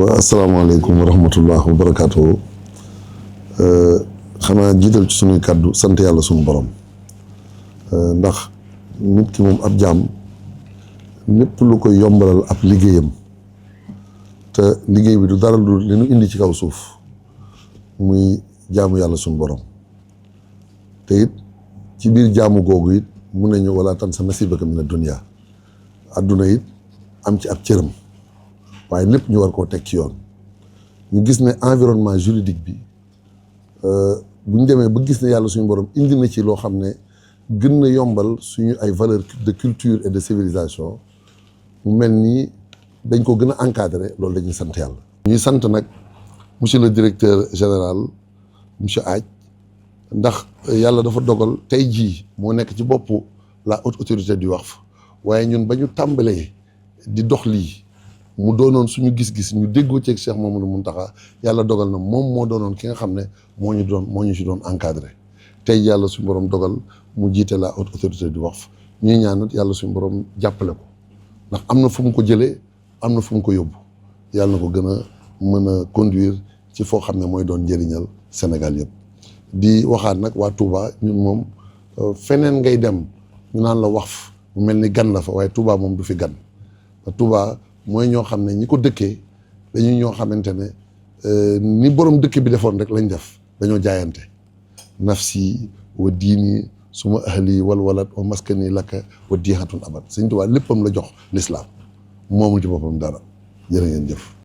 waa asalaamaaleykum wa rahmatullah wa barakaatu. xanaa jiital ci sunuy kàddu sant yàlla sunu borom ndax nit ki moom ab jaam lépp lu koy yombalal ab liggéeyam te liggéey bi du dara lu li nu indi ci kaw suuf muy jaamu yàlla sunu borom te it ci biir jaamu googu it mun nañu wala tan sa nasibaka mina dunya adduna it am ci ab cëram waaye lépp ñu war koo teg ci yoon ñu gis ne environnement juridique bi bu ñu demee ba gis ne yàlla suñu borom indi na ci loo xam ne gën na yombal suñu ay valeurs de culture et de civilisation mu mel nii dañ ko gën a encadrer loolu dañuy sant yàlla. ñuy sant nag monsieur le directeur général monsieur Aaj ndax yàlla dafa dogal tey jii moo nekk ci boppu la haute autorité du waqf waaye ñun ba ñu tàmbalee di dox lii mu doonoon suñu gis-gis ñu déggoo ceeg Cheikh Mamadou Mountakha yàlla dogal na moom moo doonoon ki nga xam ne moo ñu ci doon encadré tey yàlla suñu borom dogal mu jiite la haute autorité du waqf ñuy ñaanat yàlla suñu borom jàppale ko ndax am na fu mu ko jëlee am na fu mu ko yóbbu yàlla na ko gën a mën a conduire ci foo xam ne mooy doon njëriñal Sénégal yëpp. di waxaat nag waa Touba ñun moom feneen ngay dem ñu naan la waqf mu mel ni gan la fa waaye Touba moom du fi gan Touba mooy ñoo xam ne ñi ko dëkkee dañuy ñoo xamante ne ni borom dëkk bi defoon rek lañ def dañoo jaayante nafsi wa diini suma ahli wal walad wa maskani lakka wa diixatun abad Sëñ Tuubaa léppam la jox l'islam moomul ci boppam dara jërë ngeen jëf.